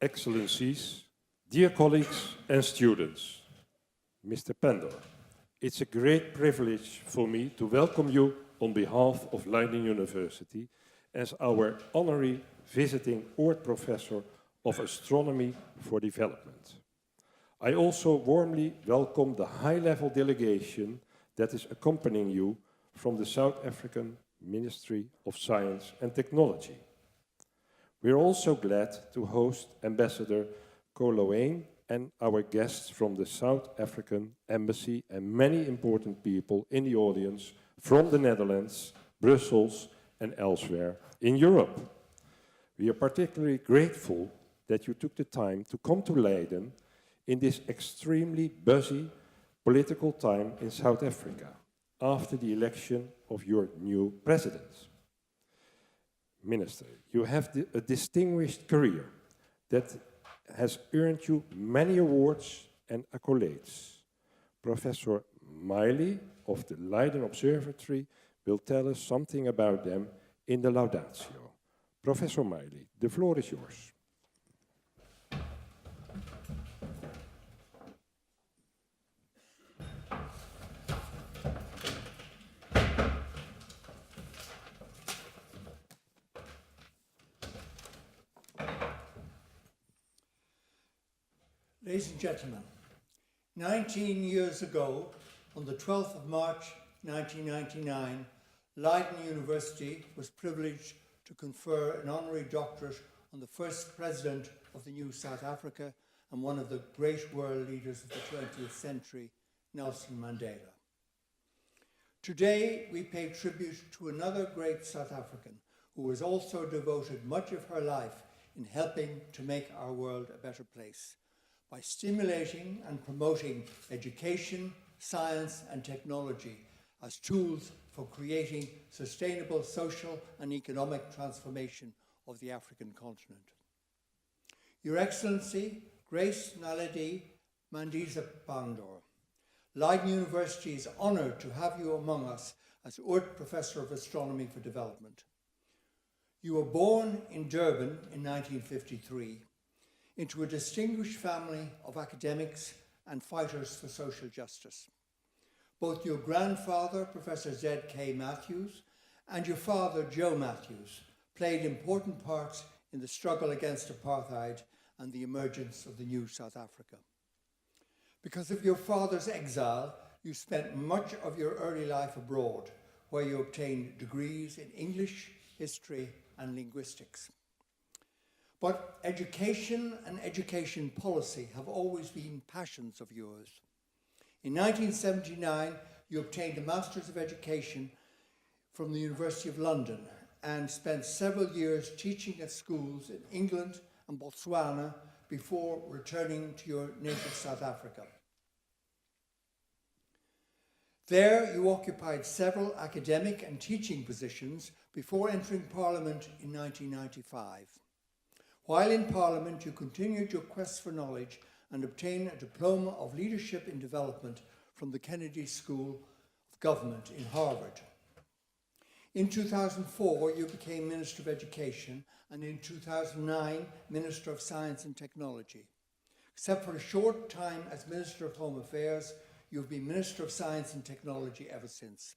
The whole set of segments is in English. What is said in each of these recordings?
Excellencies, dear colleagues and students, Mr. Pandor, it's a great privilege for me to welcome you on behalf of Leiden University as our honorary visiting Oort Professor of Astronomy for Development. I also warmly welcome the high-level delegation that is accompanying you from the South African Ministry of Science and Technology. We're also glad to host Ambassador Coloane and our guests from the South African Embassy and many important people in the audience from the Netherlands, Brussels and elsewhere in Europe. We are particularly grateful that you took the time to come to Leiden in this extremely busy political time in South Africa after the election of your new president. Minister, you have a distinguished career that has earned you many awards and accolades. Professor Miley of the Leiden Observatory will tell us something about them in the Laudatio. Professor Miley, the floor is yours. Ladies and gentlemen, 19 years ago, on the 12th of March 1999, Leiden University was privileged to confer an honorary doctorate on the first president of the new South Africa and one of the great world leaders of the 20th century, Nelson Mandela. Today, we pay tribute to another great South African who has also devoted much of her life in helping to make our world a better place, by stimulating and promoting education, science and technology as tools for creating sustainable social and economic transformation of the African continent. Your Excellency, Grace Naledi Pandor, Leiden University is honoured to have you among us as Oort Professor of Astronomy for Development. You were born in Durban in 1953 into a distinguished family of academics and fighters for social justice. Both your grandfather, Professor Z.K. Matthews, and your father, Joe Matthews, played important parts in the struggle against apartheid and the emergence of the new South Africa. Because of your father's exile, you spent much of your early life abroad, where you obtained degrees in English, history, and linguistics. But education and education policy have always been passions of yours. In 1979, you obtained a Master's of Education from the University of London and spent several years teaching at schools in England and Botswana before returning to your native South Africa. There, you occupied several academic and teaching positions before entering Parliament in 1995. While in Parliament, you continued your quest for knowledge and obtained a Diploma of Leadership in Development from the Kennedy School of Government in Harvard. In 2004, you became Minister of Education, and in 2009, Minister of Science and Technology. Except for a short time as Minister of Home Affairs, you've been Minister of Science and Technology ever since.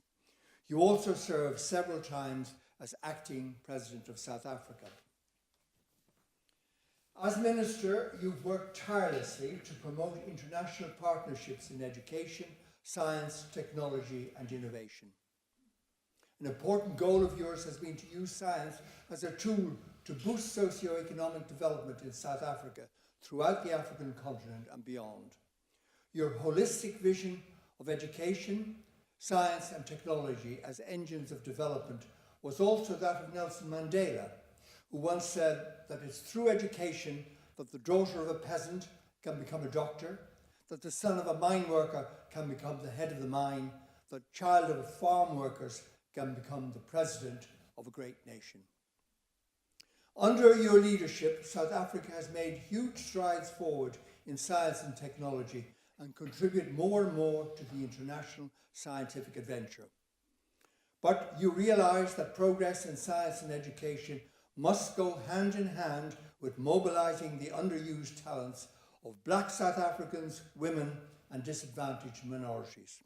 You also served several times as Acting President of South Africa. As Minister, you've worked tirelessly to promote international partnerships in education, science, technology and innovation. An important goal of yours has been to use science as a tool to boost socio-economic development in South Africa, throughout the African continent and beyond. Your holistic vision of education, science and technology as engines of development was also that of Nelson Mandela, who once said that it's through education that the daughter of a peasant can become a doctor, that the son of a mine worker can become the head of the mine, that the child of farm workers can become the president of a great nation. Under your leadership, South Africa has made huge strides forward in science and technology and contribute more and more to the international scientific adventure. But you realize that progress in science and education must go hand in hand with mobilizing the underused talents of Black South Africans, women, and disadvantaged minorities.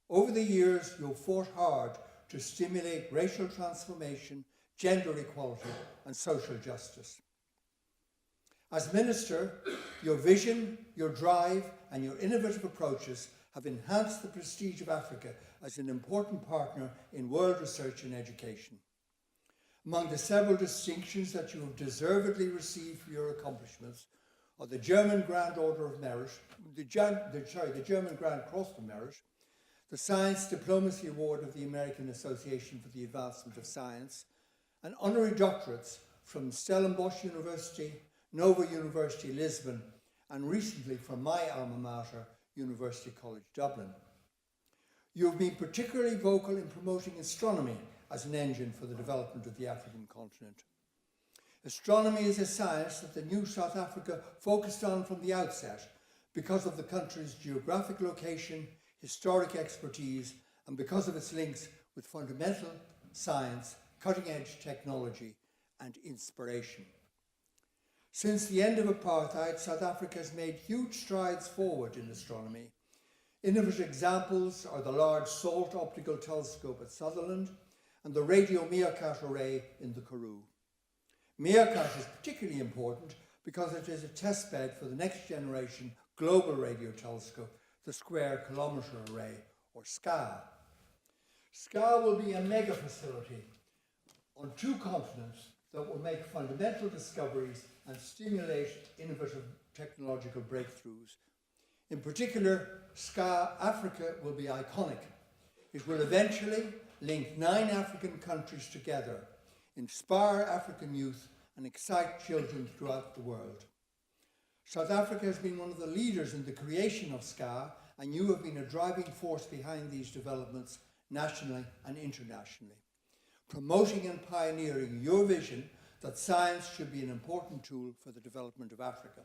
Over the years, you've fought hard to stimulate racial transformation, gender equality, and social justice. As Minister, your vision, your drive, and your innovative approaches have enhanced the prestige of Africa as an important partner in world research and education. Among the several distinctions that you have deservedly received for your accomplishments are the German Grand Order of Merit, the German Grand Cross of Merit, the Science Diplomacy Award of the American Association for the Advancement of Science, and honorary doctorates from Stellenbosch University, Nova University Lisbon, and recently from my alma mater, University College Dublin. You have been particularly vocal in promoting astronomy as an engine for the development of the African continent. Astronomy is a science that the new South Africa focused on from the outset because of the country's geographic location, historic expertise, and because of its links with fundamental science, cutting-edge technology, and inspiration. Since the end of apartheid, South Africa has made huge strides forward in astronomy. Innovative examples are the Large Salt Optical Telescope at Sutherland and the Radio Meerkat Array in the Karoo. Meerkat is particularly important because it is a testbed for the next generation global radio telescope, the Square Kilometre Array, or SCA. SCA will be a mega facility on 2 continents that will make fundamental discoveries and stimulate innovative technological breakthroughs. In particular, SCA Africa will be iconic. It will eventually link 9 African countries together, inspire African youth, and excite children throughout the world. South Africa has been one of the leaders in the creation of SCA, and you have been a driving force behind these developments nationally and internationally, promoting and pioneering your vision that science should be an important tool for the development of Africa.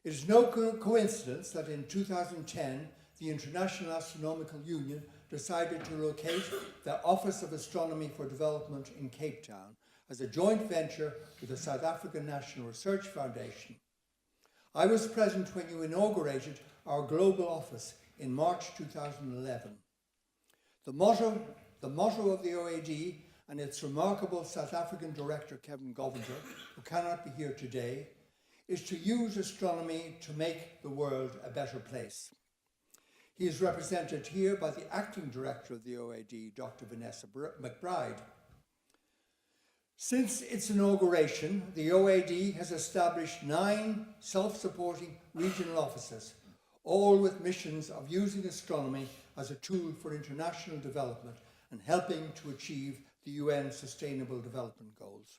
It is no coincidence that in 2010, the International Astronomical Union decided to locate the Office of Astronomy for Development in Cape Town as a joint venture with the South African National Research Foundation. I was present when you inaugurated our global office in March 2011. The motto of the OAD and its remarkable South African director, Kevin Govender, who cannot be here today, is to use astronomy to make the world a better place. He is represented here by the acting director of the OAD, Dr. Vanessa McBride. Since its inauguration, the OAD has established 9 self-supporting regional offices, all with missions of using astronomy as a tool for international development and helping to achieve the UN Sustainable Development Goals.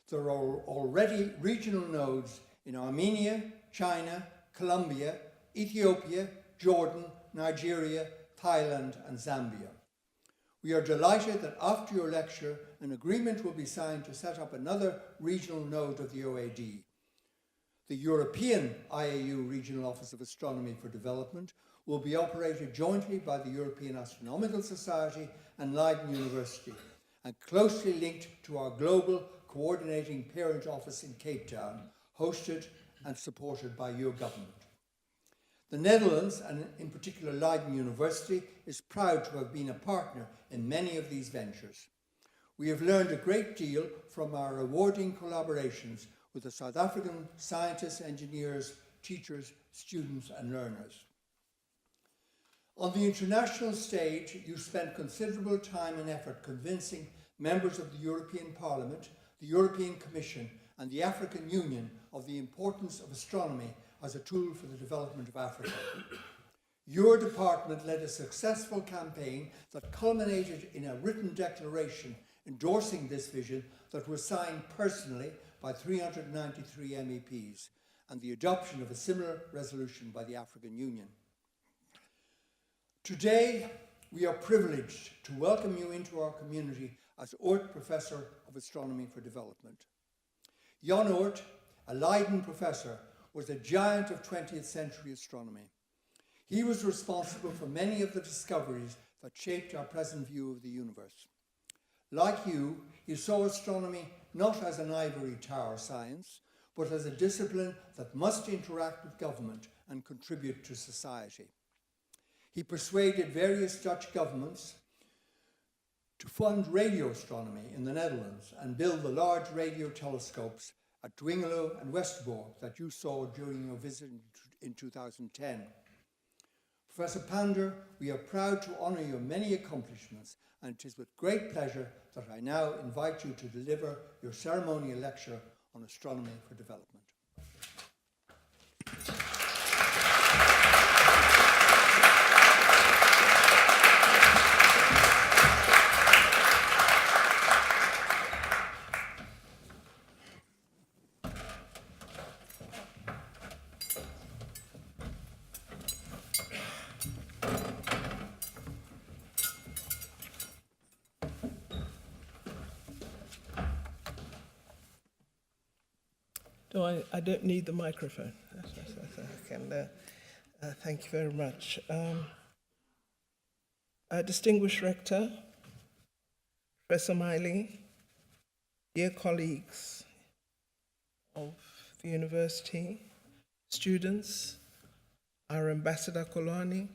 There are already regional nodes in Armenia, China, Colombia, Ethiopia, Jordan, Nigeria, Thailand, and Zambia. We are delighted that after your lecture, an agreement will be signed to set up another regional node of the OAD. The European IAU Regional Office of Astronomy for Development will be operated jointly by the European Astronomical Society and Leiden University, and closely linked to our global coordinating parent office in Cape Town, hosted and supported by your government. The Netherlands, and in particular Leiden University, is proud to have been a partner in many of these ventures. We have learned a great deal from our rewarding collaborations with the South African scientists, engineers, teachers, students, and learners. On the international stage, you spent considerable time and effort convincing members of the European Parliament, the European Commission, and the African Union of the importance of astronomy as a tool for the development of Africa. Your department led a successful campaign that culminated in a written declaration endorsing this vision that was signed personally by 393 MEPs, and the adoption of a similar resolution by the African Union. Today, we are privileged to welcome you into our community as Oort Professor of Astronomy for Development. Jan Oort, a Leiden professor, was a giant of 20th century astronomy. He was responsible for many of the discoveries that shaped our present view of the universe. Like you, he saw astronomy not as an ivory tower science, but as a discipline that must interact with government and contribute to society. He persuaded various Dutch governments to fund radio astronomy in the Netherlands and build the large radio telescopes at Dwingelo and Westerbork that you saw during your visit in 2010. Professor Pandor, we are proud to honour your many accomplishments, and it is with great pleasure that I now invite you to deliver your ceremonial lecture on astronomy for development. I don't need the microphone. I can, thank you very much. Distinguished Rector, Professor Miley, dear colleagues of the university, students, our Ambassador Kolani,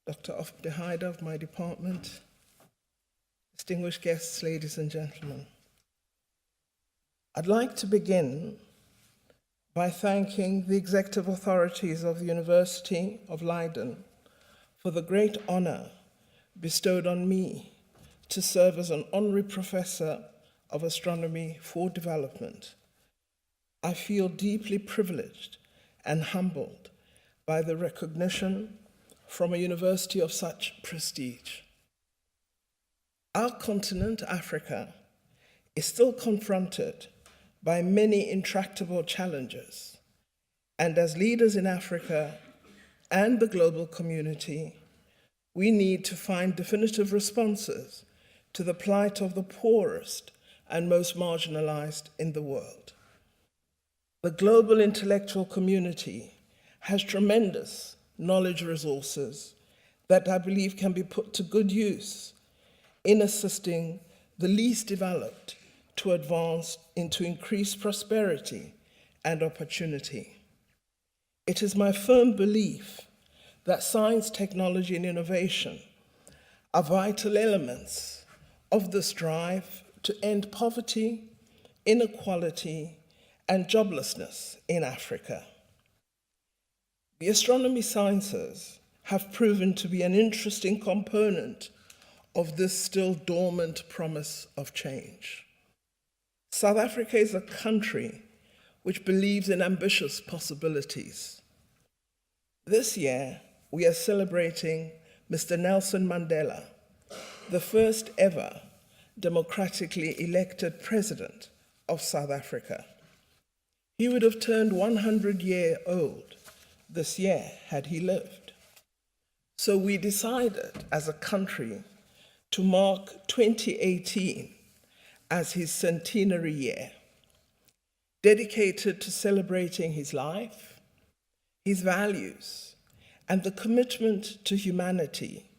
Dr. Ofdehide of my department, distinguished guests, ladies and gentlemen. I'd like to begin by thanking the executive authorities of the University of Leiden for the great honor bestowed on me to serve as an honorary professor of astronomy for development. I feel deeply privileged and humbled by the recognition from a university of such prestige. Our continent, Africa, is still confronted by many intractable challenges. And as leaders in Africa and the global community, we need to find definitive responses to the plight of the poorest and most marginalized in the world. The global intellectual community has tremendous knowledge resources that I believe can be put to good use in assisting the least developed to advance into increased prosperity and opportunity. It is my firm belief that science, technology, and innovation are vital elements of this drive to end poverty, inequality, and joblessness in Africa. The astronomy sciences have proven to be an interesting component of this still dormant promise of change. South Africa is a country which believes in ambitious possibilities. This year, we are celebrating Mr. Nelson Mandela, the first ever democratically elected president of South Africa. He would have turned 100-year-old this year had he lived. So we decided as a country to mark 2018 as his centenary year, dedicated to celebrating his life, his values, and the commitment to humanity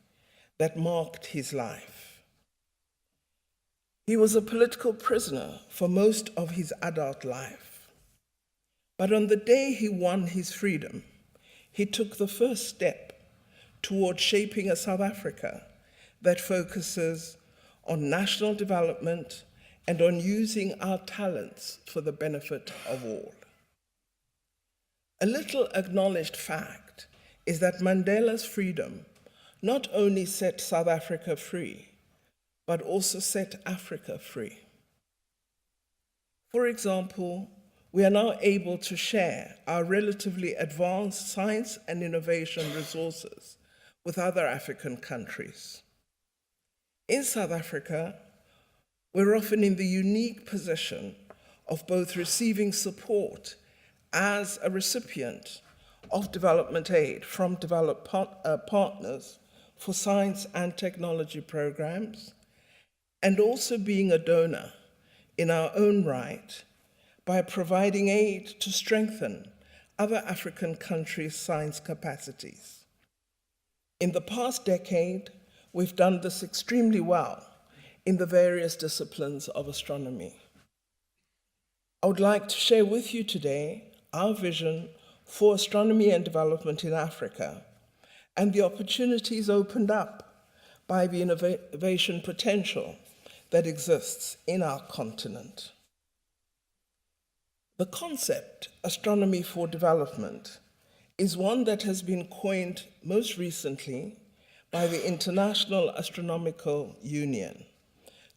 that marked his life. He was a political prisoner for most of his adult life, but on the day he won his freedom, he took the first step toward shaping a South Africa that focuses on national development and on using our talents for the benefit of all. A little acknowledged fact is that Mandela's freedom not only set South Africa free, but also set Africa free. For example, we are now able to share our relatively advanced science and innovation resources with other African countries. In South Africa, we're often in the unique position of both receiving support as a recipient of development aid from developed partners for science and technology programs, and also being a donor in our own right by providing aid to strengthen other African countries' science capacities. In the past decade, we've done this extremely well in the various disciplines of astronomy. I would like to share with you today our vision for astronomy and development in Africa and the opportunities opened up by the innovation potential that exists in our continent. The concept, astronomy for development, is one that has been coined most recently by the International Astronomical Union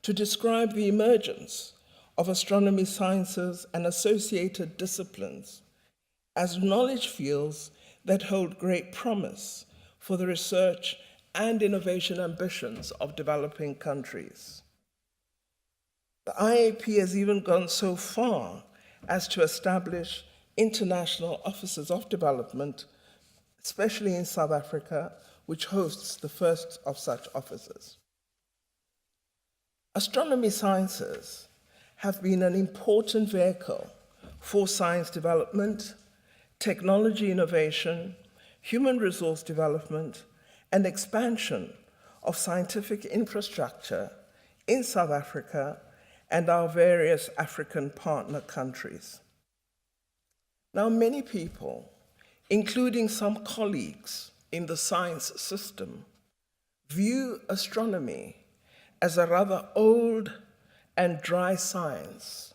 to describe the emergence of astronomy sciences and associated disciplines as knowledge fields that hold great promise for the research and innovation ambitions of developing countries. The IAP has even gone so far as to establish international offices of development, especially in South Africa, which hosts the first of such offices. Astronomy sciences have been an important vehicle for science development, technology innovation, human resource development, and expansion of scientific infrastructure in South Africa and our various African partner countries. Now, many people, including some colleagues in the science system, view astronomy as a rather old and dry science,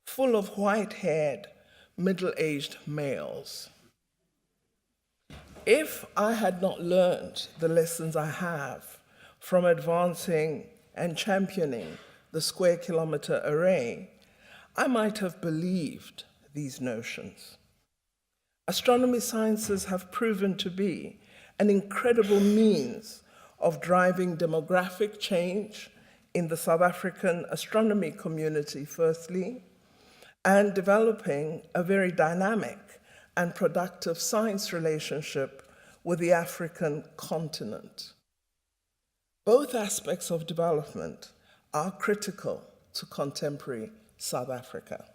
full of white-haired, middle-aged males. If I had not learned the lessons I have from advancing and championing the square kilometer array, I might have believed these notions. Astronomy sciences have proven to be an incredible means of driving demographic change in the South African astronomy community, firstly, and developing a very dynamic and productive science relationship with the African continent. Both aspects of development are critical to contemporary South Africa.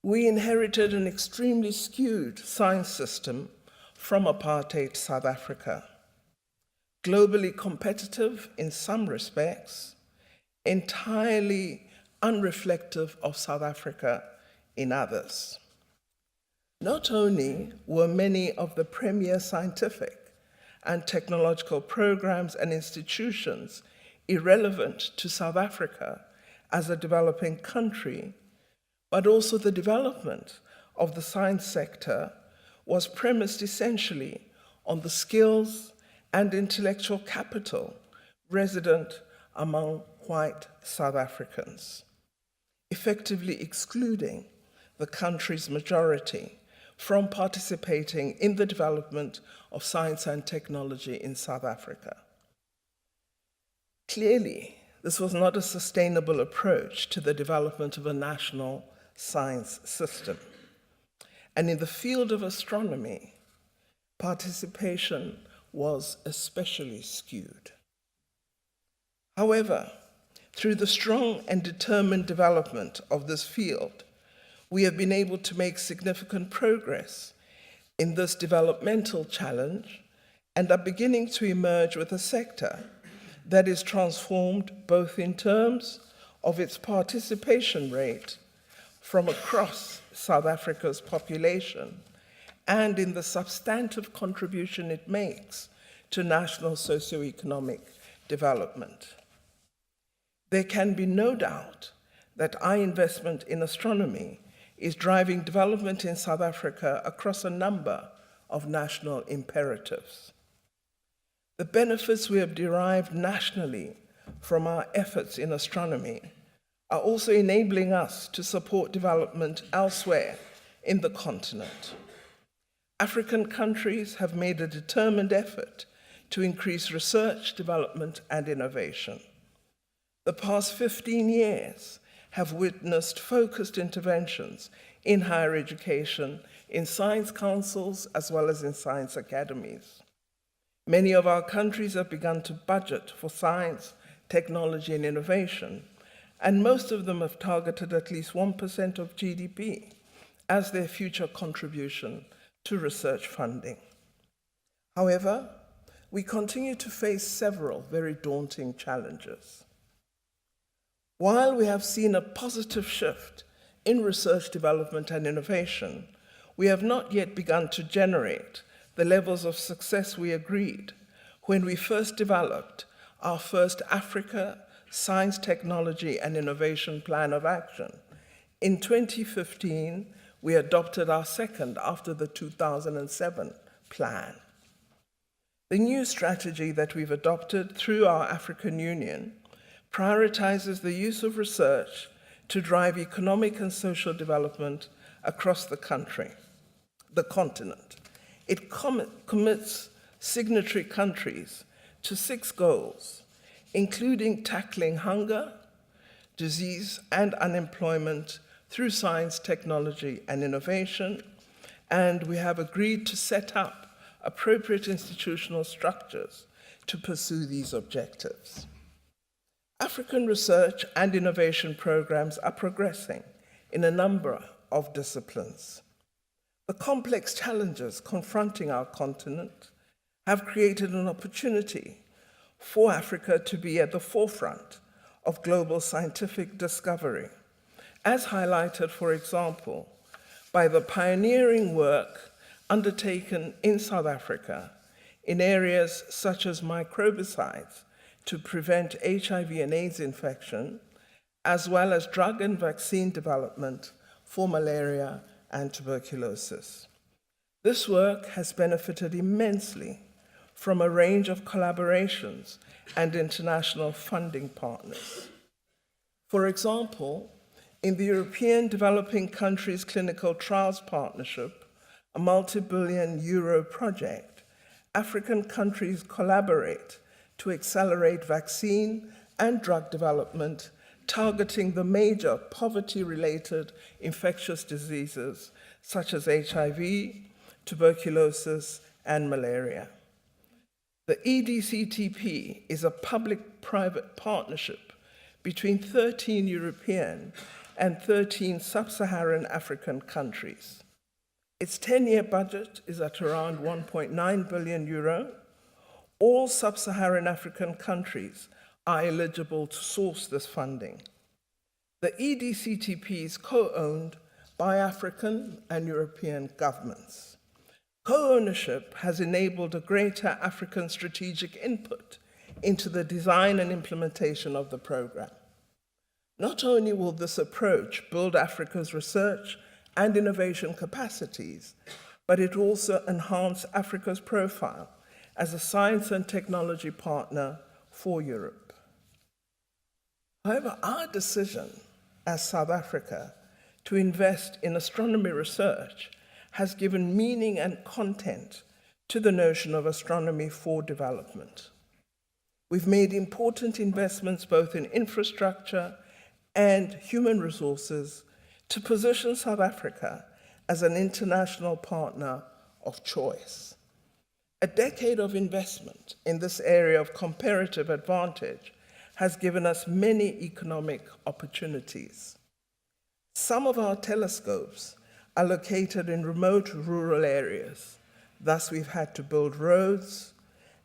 We inherited an extremely skewed science system from apartheid South Africa, globally competitive in some respects, entirely unreflective of South Africa in others. Not only were many of the premier scientific and technological programs and institutions irrelevant to South Africa as a developing country, but also the development of the science sector was premised essentially on the skills and intellectual capital resident among white South Africans, effectively excluding the country's majority from participating in the development of science and technology in South Africa. Clearly, this was not a sustainable approach to the development of a national science system. And in the field of astronomy, participation was especially skewed. However, through the strong and determined development of this field, we have been able to make significant progress in this developmental challenge and are beginning to emerge with a sector that is transformed both in terms of its participation rate from across South Africa's population and in the substantive contribution it makes to national socioeconomic development. There can be no doubt that our investment in astronomy is driving development in South Africa across a number of national imperatives. The benefits we have derived nationally from our efforts in astronomy are also enabling us to support development elsewhere in the continent. African countries have made a determined effort to increase research, development, and innovation. The past 15 years have witnessed focused interventions in higher education, in science councils, as well as in science academies. Many of our countries have begun to budget for science, technology, and innovation, and most of them have targeted at least 1% of GDP as their future contribution to research funding. However, we continue to face several very daunting challenges. While we have seen a positive shift in research, development, and innovation, we have not yet begun to generate the levels of success we agreed when we first developed our first Africa Science, Technology, and Innovation Plan of Action. In 2015, we adopted our second after the 2007 plan. The new strategy that we've adopted through our African Union prioritizes the use of research to drive economic and social development across the continent. It commits signatory countries to 6 goals, including tackling hunger, disease, and unemployment through science, technology, and innovation, and we have agreed to set up appropriate institutional structures to pursue these objectives. African research and innovation programs are progressing in a number of disciplines. The complex challenges confronting our continent have created an opportunity for Africa to be at the forefront of global scientific discovery, as highlighted, for example, by the pioneering work undertaken in South Africa in areas such as microbicides to prevent HIV and AIDS infection, as well as drug and vaccine development for malaria and tuberculosis. This work has benefited immensely from a range of collaborations and international funding partners. For example, in the European Developing Countries Clinical Trials Partnership, a multi-billion euro project, African countries collaborate to accelerate vaccine and drug development targeting the major poverty-related infectious diseases such as HIV, tuberculosis, and malaria. The EDCTP is a public-private partnership between 13 European and 13 sub-Saharan African countries. Its 10-year budget is at around 1.9 billion euro. All sub-Saharan African countries are eligible to source this funding. The EDCTP is co-owned by African and European governments. Co-ownership has enabled a greater African strategic input into the design and implementation of the program. Not only will this approach build Africa's research and innovation capacities, but it also enhance Africa's profile as a science and technology partner for Europe. However, our decision as South Africa to invest in astronomy research has given meaning and content to the notion of astronomy for development. We've made important investments both in infrastructure and human resources to position South Africa as an international partner of choice. A decade of investment in this area of comparative advantage has given us many economic opportunities. Some of our telescopes are located in remote rural areas. Thus, we've had to build roads,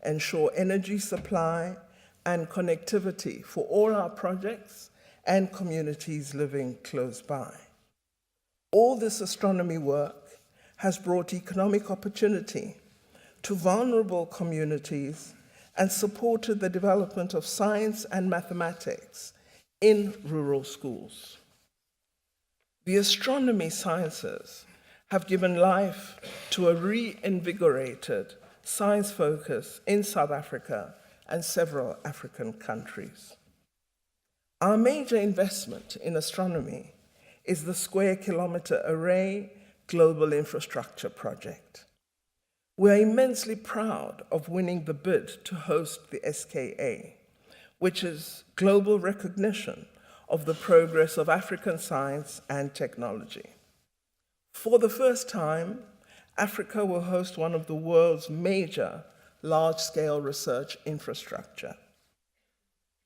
ensure energy supply and connectivity for all our projects and communities living close by. All this astronomy work has brought economic opportunity to vulnerable communities and supported the development of science and mathematics in rural schools. The astronomy sciences have given life to a reinvigorated science focus in South Africa and several African countries. Our major investment in astronomy is the Square Kilometre Array Global Infrastructure Project. We're immensely proud of winning the bid to host the SKA, which is global recognition of the progress of African science and technology. For the first time, Africa will host one of the world's major large-scale research infrastructure.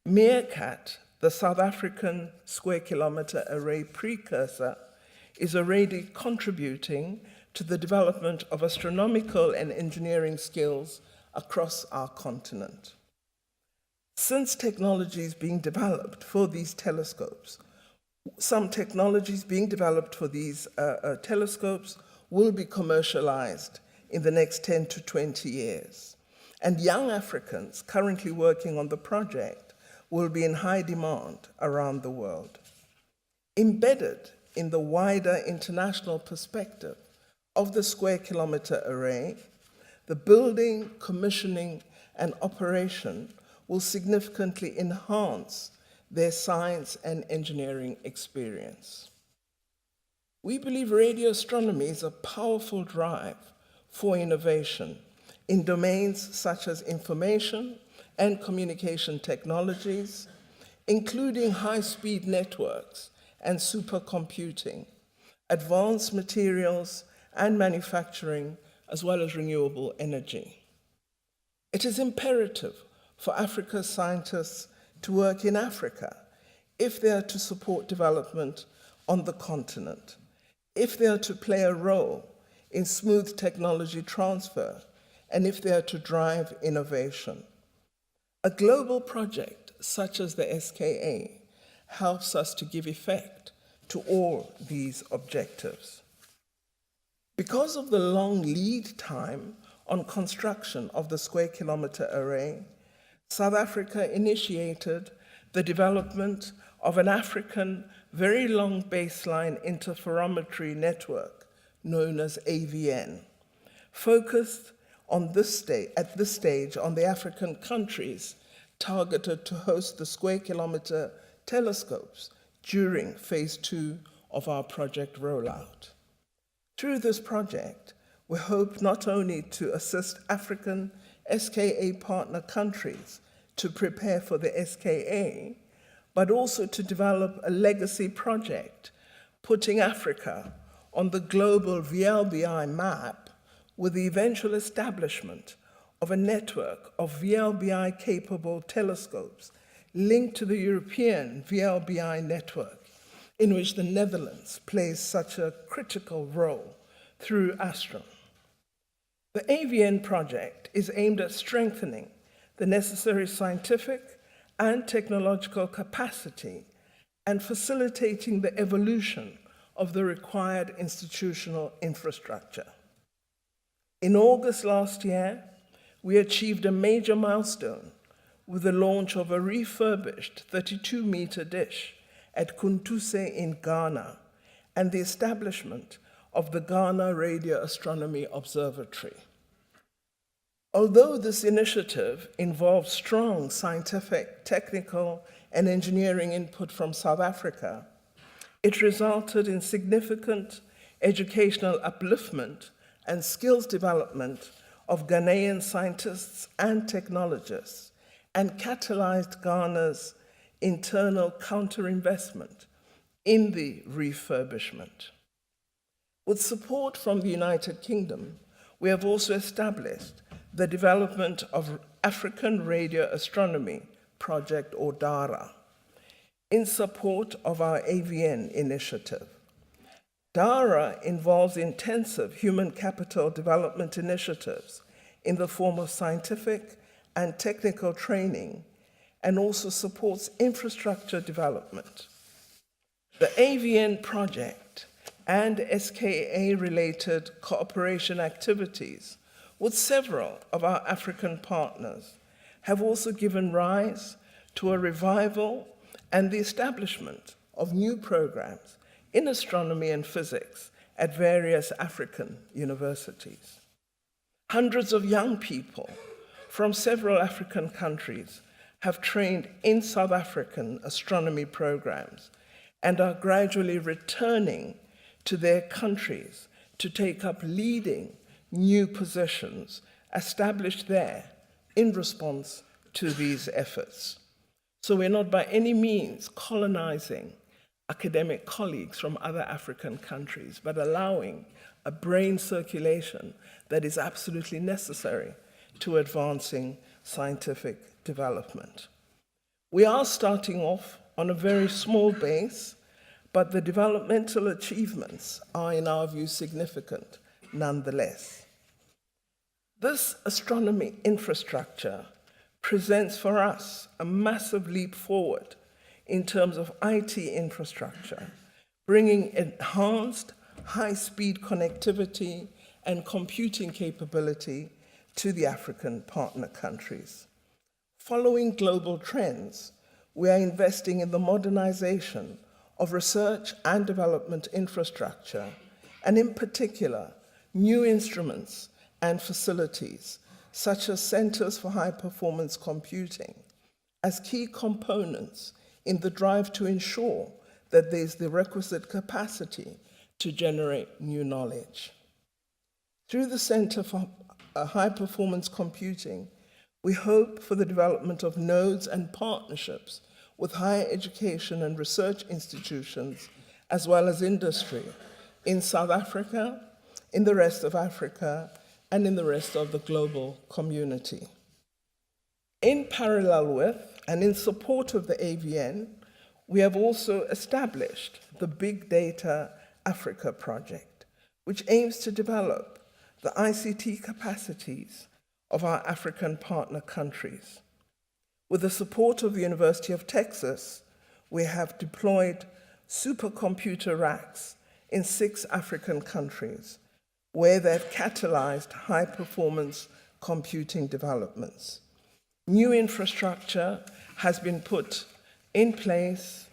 MeerKAT, the South African Square Kilometre Array precursor, is already contributing to the development of astronomical and engineering skills across our continent. Since technologies being developed for these telescopes, some technologies being developed for these telescopes will be commercialized in the next 10 to 20 years. And young Africans currently working on the project will be in high demand around the world. Embedded in the wider international perspective of the Square Kilometre Array, the building, commissioning, and operation will significantly enhance their science and engineering experience. We believe radio astronomy is a powerful drive for innovation in domains such as information and communication technologies, including high-speed networks and supercomputing, advanced materials and manufacturing, as well as renewable energy. It is imperative for Africa's scientists to work in Africa if they are to support development on the continent, if they are to play a role in smooth technology transfer, and if they are to drive innovation. A global project such as the SKA helps us to give effect to all these objectives. Because of the long lead time on construction of the Square Kilometre Array, South Africa initiated the development of an African very long baseline interferometry network known as AVN, focused on at this stage on the African countries targeted to host the Square Kilometre telescopes during phase 2 of our project rollout. Through this project, we hope not only to assist African SKA partner countries to prepare for the SKA, but also to develop a legacy project putting Africa on the global VLBI map with the eventual establishment of a network of VLBI-capable telescopes linked to the European VLBI network, in which the Netherlands plays such a critical role through Astron. The AVN project is aimed at strengthening the necessary scientific and technological capacity and facilitating the evolution of the required institutional infrastructure. In August last year, we achieved a major milestone with the launch of a refurbished 32-meter dish at Kuntuse in Ghana and the establishment of the Ghana Radio Astronomy Observatory. Although this initiative involves strong scientific, technical, and engineering input from South Africa, it resulted in significant educational upliftment and skills development of Ghanaian scientists and technologists, and catalyzed Ghana's internal counterinvestment in the refurbishment. With support from the United Kingdom, we have also established the development of African Radio Astronomy Project, or DARA, in support of our AVN initiative. DARA involves intensive human capital development initiatives in the form of scientific and technical training, and also supports infrastructure development. The AVN project and SKA-related cooperation activities with several of our African partners have also given rise to a revival and the establishment of new programs in astronomy and physics at various African universities. Hundreds of young people from several African countries have trained in South African astronomy programs and are gradually returning to their countries to take up leading new positions established there in response to these efforts. So we're not by any means colonizing academic colleagues from other African countries, but allowing a brain circulation that is absolutely necessary to advancing scientific development. We are starting off on a very small base, but the developmental achievements are, in our view, significant nonetheless. This astronomy infrastructure presents for us a massive leap forward in terms of IT infrastructure, bringing enhanced high-speed connectivity and computing capability to the African partner countries. Following global trends, we are investing in the modernization of research and development infrastructure, and in particular, new instruments and facilities, such as centers for high-performance computing, as key components in the drive to ensure that there's the requisite capacity to generate new knowledge. Through the Center for High-Performance Computing, we hope for the development of nodes and partnerships with higher education and research institutions, as well as industry, in South Africa, in the rest of Africa, and in the rest of the global community. In parallel with and in support of the AVN, we have also established the Big Data Africa project, which aims to develop the ICT capacities of our African partner countries. With the support of the University of Texas, we have deployed supercomputer racks in 6 African countries, where they've catalyzed high-performance computing developments. New infrastructure has been put in place,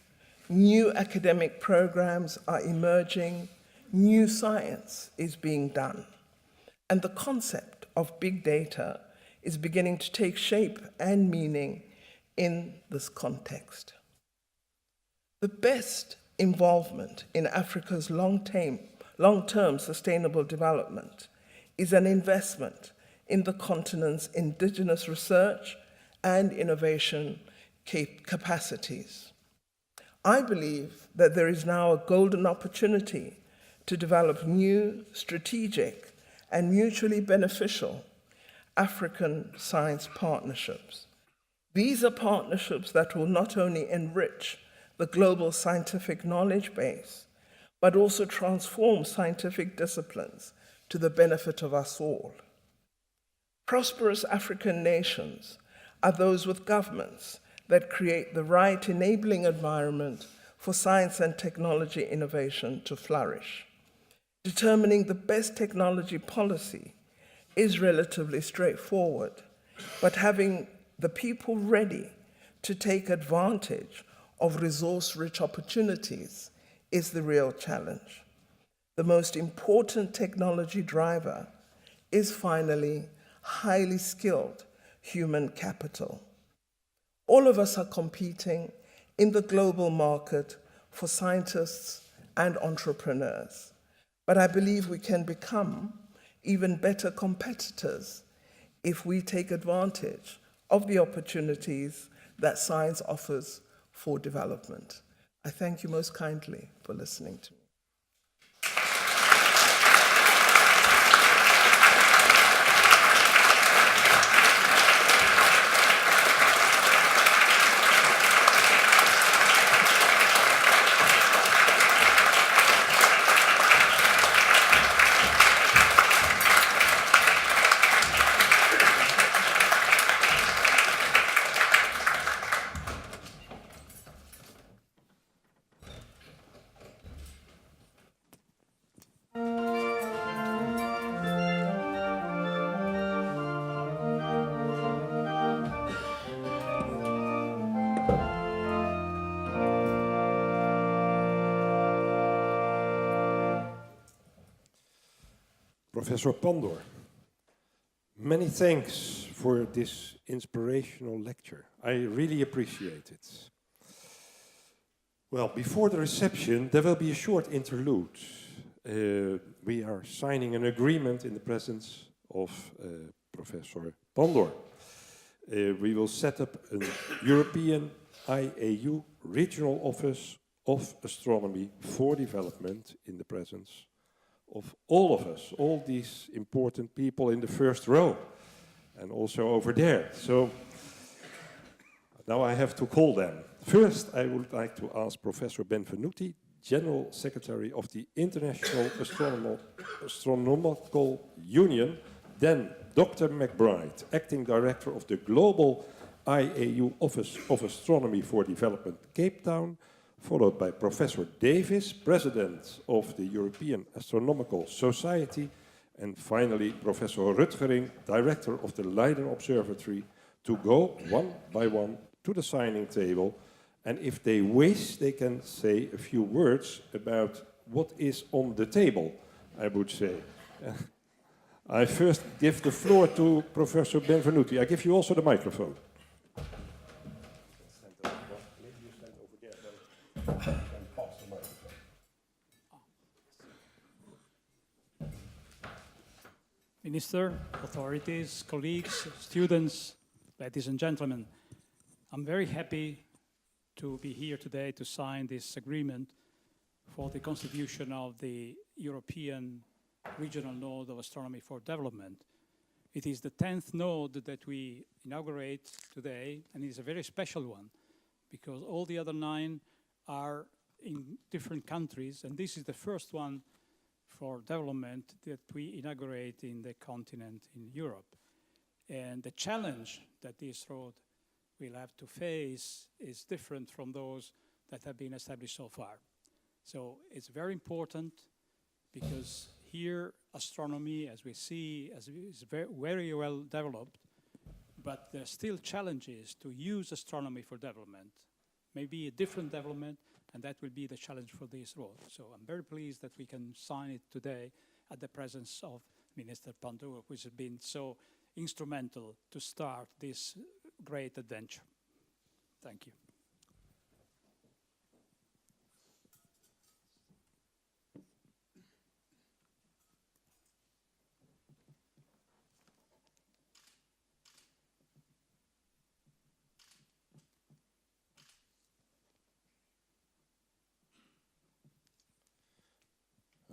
new academic programs are emerging, new science is being done, and the concept of big data is beginning to take shape and meaning in this context. The best involvement in Africa's long-term sustainable development is an investment in the continent's indigenous research and innovation capacities. I believe that there is now a golden opportunity to develop new, strategic, and mutually beneficial African science partnerships. These are partnerships that will not only enrich the global scientific knowledge base, but also transform scientific disciplines to the benefit of us all. Prosperous African nations are those with governments that create the right enabling environment for science and technology innovation to flourish. Determining the best technology policy is relatively straightforward, but having the people ready to take advantage of resource-rich opportunities is the real challenge. The most important technology driver is finally highly skilled human capital. All of us are competing in the global market for scientists and entrepreneurs, but I believe we can become even better competitors if we take advantage of the opportunities that science offers for development. I thank you most kindly for listening to me. Professor Pandor, many thanks for this inspirational lecture. I really appreciate it. Well, before the reception, there will be a short interlude. We are signing an agreement in the presence of Professor Pandor. We will set up a European IAU Regional Office of Astronomy for Development in the presence of all of us, all these important people in the first row, and also over there. So now I have to call them. First, I would like to ask Professor Benvenuti, General Secretary of the International Astronomical Union, then Dr. McBride, Acting Director of the Global IAU Office of Astronomy for Development, Cape Town, followed by Professor Davis, President of the European Astronomical Society, and finally Professor Rutgering, Director of the Leiden Observatory, to go one by one to the signing table. And if they wish, they can say a few words about what is on the table, I would say. I first give the floor to Professor Benvenuti. I give you also the microphone. Minister, authorities, colleagues, students, ladies and gentlemen, I'm very happy to be here today to sign this agreement for the constitution of the European Regional Node of Astronomy for Development. It is the 10th node that we inaugurate today, and it is a very special one because all the other 9 are in different countries, and this is the first one for development that we inaugurate in the continent in Europe. And the challenge that this road will have to face is different from those that have been established so far. So it's very important because here astronomy, as we see, is very well developed, but there are still challenges to use astronomy for development. Maybe a different development, and that will be the challenge for this road. So I'm very pleased that we can sign it today at the presence of Minister Pandor, which has been so instrumental to start this great adventure. Thank you.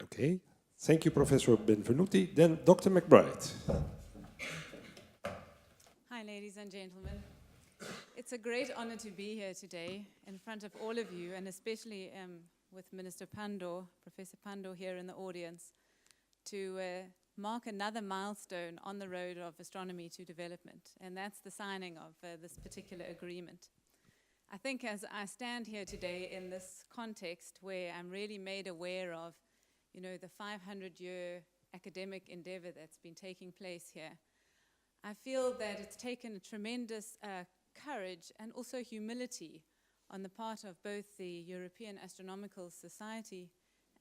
Okay, thank you, Professor Benvenuti. Then Dr. McBride. Hi, ladies and gentlemen. It's a great honor to be here today in front of all of you, and especially with Minister Pandor, Professor Pandor here in the audience, to mark another milestone on the road of astronomy to development, and that's the signing of this particular agreement. I think as I stand here today in this context where I'm really made aware of, you know, the 500-year academic endeavor that's been taking place here, I feel that it's taken a tremendous courage and also humility on the part of both the European Astronomical Society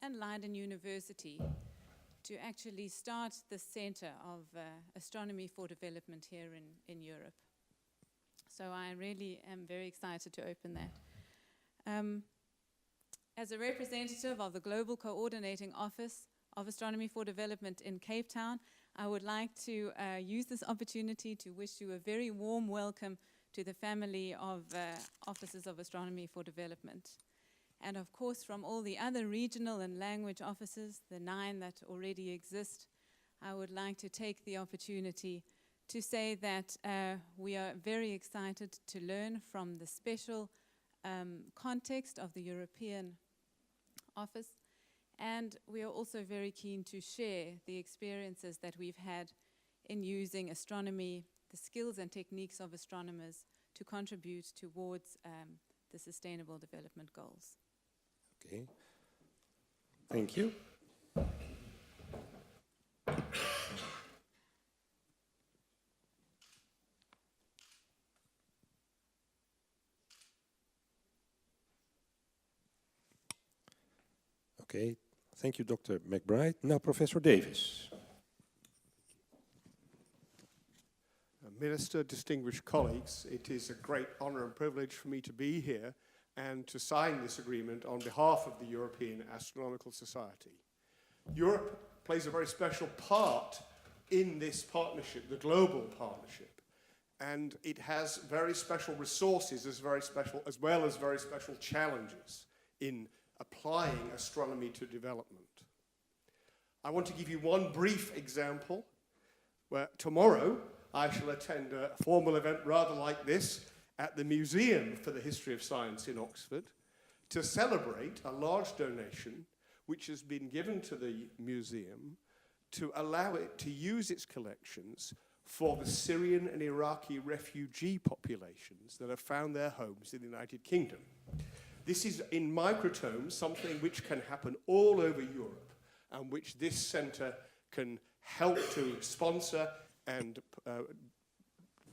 and Leiden University to actually start the Center of Astronomy for Development here in Europe. So I really am very excited to open that. As a representative of the Global Coordinating Office of Astronomy for Development in Cape Town, I would like to use this opportunity to wish you a very warm welcome to the family of Offices of Astronomy for Development. And of course, from all the other regional and language offices, the 9 that already exist, I would like to take the opportunity to say that we are very excited to learn from the special context of the European office, and we are also very keen to share the experiences that we've had in using astronomy, the skills and techniques of astronomers to contribute towards the Sustainable Development Goals. Okay, thank you. Okay, thank you, Dr. McBride. Now, Professor Davis. Minister, distinguished colleagues, it is a great honor and privilege for me to be here and to sign this agreement on behalf of the European Astronomical Society. Europe plays a very special part in this partnership, the global partnership, and it has very special resources as well as very special challenges in applying astronomy to development. I want to give you one brief example where tomorrow I shall attend a formal event rather like this at the Museum for the History of Science in Oxford to celebrate a large donation which has been given to the museum to allow it to use its collections for the Syrian and Iraqi refugee populations that have found their homes in the United Kingdom. This is, in microtomes, something which can happen all over Europe and which this centre can help to sponsor and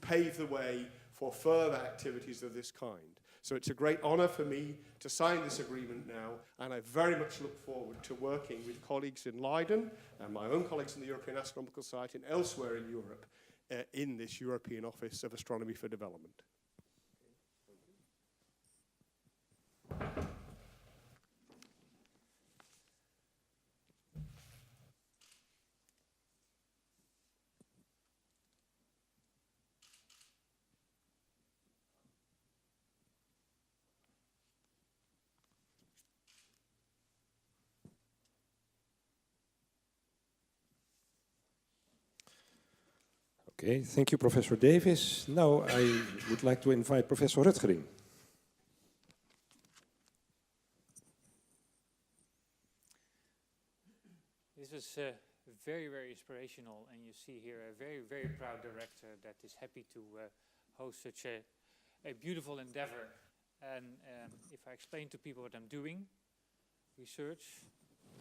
pave the way for further activities of this kind. So it's a great honour for me to sign this agreement now, and I very much look forward to working with colleagues in Leiden and my own colleagues in the European Astronomical Society and elsewhere in Europe in this European Office of Astronomy for Development. Okay, thank you, Professor Davis. Now I would like to invite Professor Rutgering. This was very, very inspirational, and you see here a very, very proud director that is happy to host such a beautiful endeavor. And if I explain to people what I'm doing, research,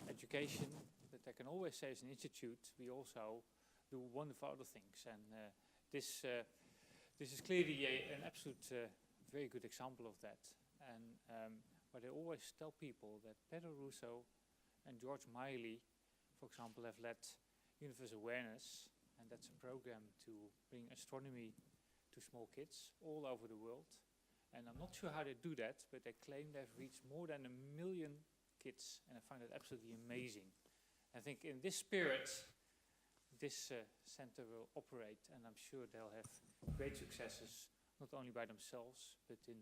education, but I can always say as an institute, we also do wonderful other things. And this is clearly an absolute very good example of that. And what I always tell people that Pedro Russo and George Miley, for example, have led Universe Awareness, and that's a program to bring astronomy to small kids all over the world. And I'm not sure how they do that, but they claim they've reached more than 1 million kids, and I find that absolutely amazing. I think in this spirit, this center will operate, and I'm sure they'll have great successes, not only by themselves, but in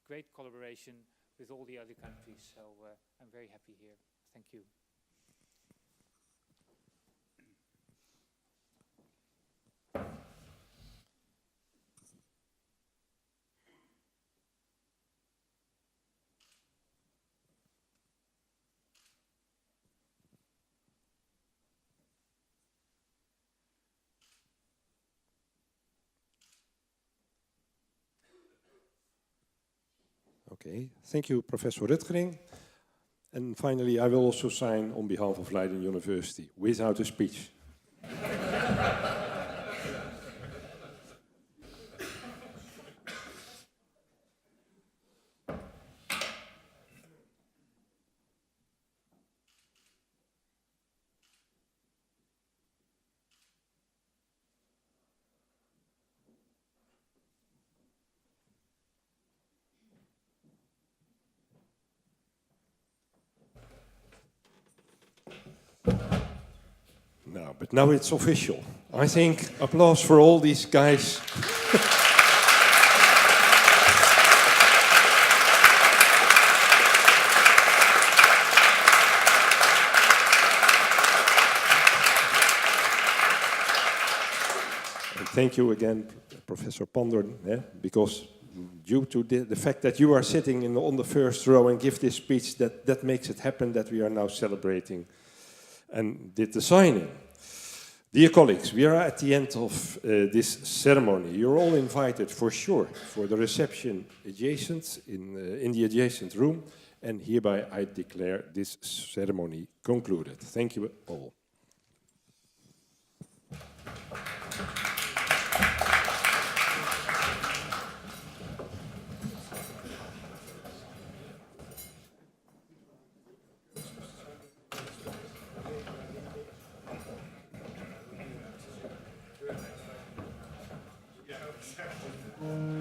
great collaboration with all the other countries. So I'm very happy here. Thank you. Okay, thank you, Professor Rutgering. And finally, I will also sign on behalf of Leiden University, without a speech. But now it's official. I think applause for all these guys. And thank you again, Professor Pandor, because due to the fact that you are sitting on the first row and give this speech, that makes it happen that we are now celebrating and did the signing. Dear colleagues, we are at the end of this ceremony. You're all invited for sure for the reception adjacent in the adjacent room, and hereby I declare this ceremony concluded. Thank you all. Yeah,